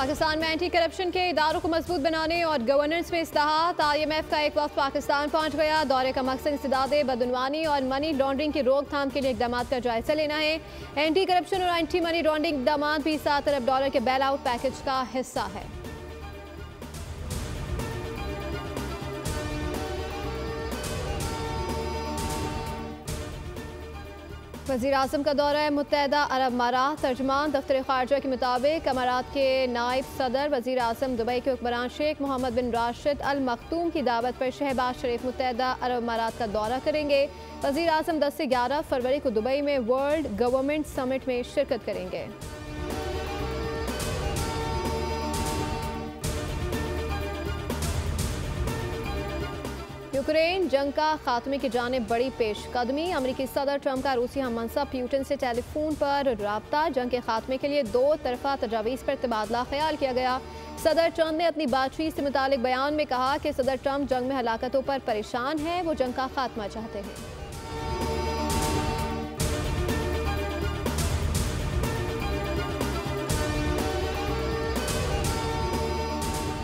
पाकिस्तान में anti corruption के इदारों को मजबूत बनाने और गवर्नेंस में इस्लाहात। IMF का एक वक्त पाकिस्तान पहुंच गया। दौरे का मकसद इंसदादे बदनवानी और मनी लॉन्ड्रिंग की रोकथाम के लिए इकदाम का जायजा लेना है। एंटी करप्शन और एंटी मनी लॉन्ड्रिंग इकदाम भी $7 अरब के बेल आउट पैकेज का हिस्सा है। वज़ीर आज़म का दौरा मुत्तहदा अरब अमारात। तर्जुमान दफ्तर ख़ारजा के मुताबिक अमारात के नायब सदर वज़ीर आज़म दुबई के हुक्मरान शेख मोहम्मद बिन राशिद अल मखतूम की दावत पर शहबाज शरीफ मुत्तहदा अरब अमारात का दौरा करेंगे। वज़ीर आज़म 10 से 11 फरवरी को दुबई में वर्ल्ड गवर्नमेंट समिट में शिरकत करेंगे। यूक्रेन जंग का खात्मे की जानिब बड़ी पेशकदमी। अमरीकी सदर ट्रंप का रूसी हम मनसब प्यूटिन से टेलीफोन पर राब्ता। जंग के खात्मे के लिए 2 तरफा तजावीज़ पर तबादला ख्याल किया गया। सदर ट्रंप ने अपनी बातचीत से मुतालिक बयान में कहा कि सदर ट्रंप जंग में हलाकतों पर परेशान हैं। वो जंग का खात्मा चाहते हैं।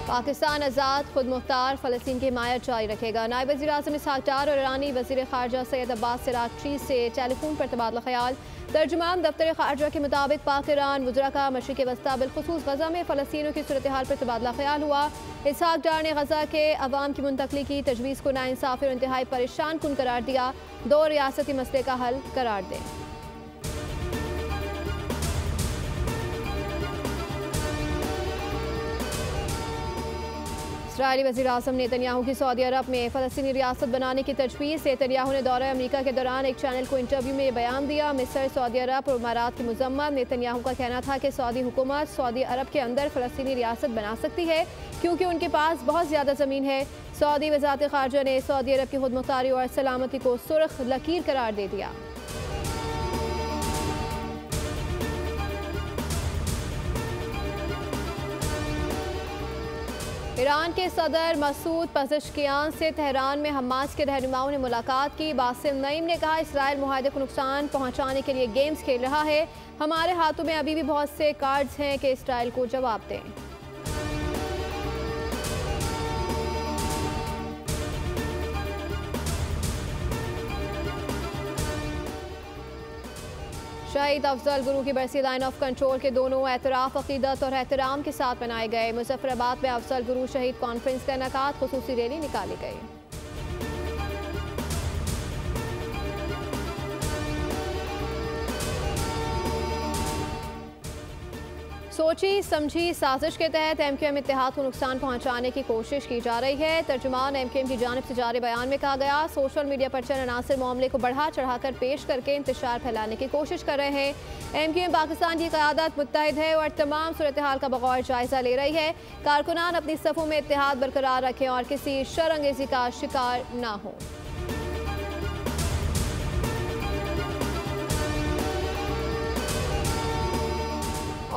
पाकिस्तान आज़ाद खुद मुख्तार फ़लस्तीन की हिमायत जारी रखेगा। नायब वज़ीर आज़म इसहाक़ डार और ईरानी वज़ीर ख़ारजा सैयद अब्बास सिरागची से टेलीफोन पर तबादला ख्याल। तर्जुमान दफ्तर ख़ारजा के मुताबिक पाक ईरान वज़रा का मशरिक़ वस्ता बिलख़ुसूस गज़ा में फ़लस्तीनियों की सूरत हाल पर तबादला ख्याल हुआ। इसहाक़ डार ने गज़ा के अवाम की मुंतकली की तजवीज़ को नाइंसाफ़ी और इंतहाई परेशान कुन करार दिया। 2 रियासती मसले का हल करार दें। इस्राईली वज़ीर आज़म नेतन्याहू की सऊदी अरब में फ़लस्तीनी रियासत बनाने की तजवीज़। नेतन्याहू ने दौरा अमेरिका के दौरान एक चैनल को इंटरव्यू में बयान दिया। मिस्र, सऊदी अरब और इमारात की मज़म्मत। नेतन्याहू का कहना था कि सऊदी हुकूमत सऊदी अरब के अंदर फ़लस्तीनी रियासत बना सकती है क्योंकि उनके पास बहुत ज़्यादा ज़मीन है। सऊदी वज़ारत ख़ारजा ने सऊदी अरब की खुदमुख्तारी और सलामती को सुर्ख लकीर करार दे दिया। ईरान के सदर मसूद पज़ेश्कियान से तेहरान में हमास के रहनुमाओं ने मुलाकात की। बासिम नईम ने कहा, इसराइल मुआहदे को नुकसान पहुंचाने के लिए गेम्स खेल रहा है। हमारे हाथों में अभी भी बहुत से कार्ड्स हैं कि इसराइल को जवाब दें। शहीद अफजल गुरु की बरसी लाइन ऑफ कंट्रोल के दोनों एतराफ़ अक़ीदत और एहतराम के साथ मनाए गए। मुज़फ़्फ़राबाद में अफजल गुरु शहीद कॉन्फ्रेंस का इनेकाद, ख़ुसूसी रैली निकाली गई। सोची समझी साजिश के तहत MQM इत्तेहाद को नुकसान पहुंचाने की कोशिश की जा रही है। तर्जुमान MQM की जानिब से जारी बयान में कहा गया, सोशल मीडिया पर चंद अनासिर मामले को बढ़ा चढ़ाकर पेश करके इंतशार फैलाने की कोशिश कर रहे हैं। MQM पाकिस्तान की क़यादत मुत्तहिद है और तमाम सूरत हाल का बगौर जायजा ले रही है। कारकुनान अपनी सफ़ों में इत्तेहाद बरकरार रखें और किसी शरअंगेज़ी का शिकार ना हो।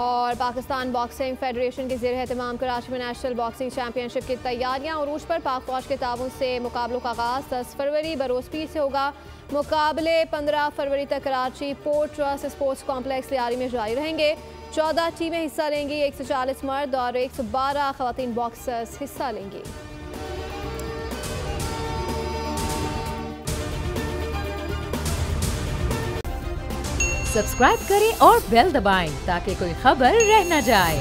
और पाकिस्तान बॉक्सिंग फेडरेशन के ज़ेर एहतमाम कराची में नेशनल बॉक्सिंग चैम्पियनशिप की तैयारियां उरूज पर। पाक फौज के ताउन से मुकाबलों का आगाज़ 10 फरवरी बरोज़ पीर से होगा। मुकाबले 15 फरवरी तक Karachi port trust sports complex Lyari में जारी रहेंगे। 14 टीमें हिस्सा लेंगी। 140 मर्द और 112 ख़वातीन बॉक्सर्स हिस्सा लेंगी। सब्सक्राइब करें और बेल दबाएं ताकि कोई खबर रह न जाए।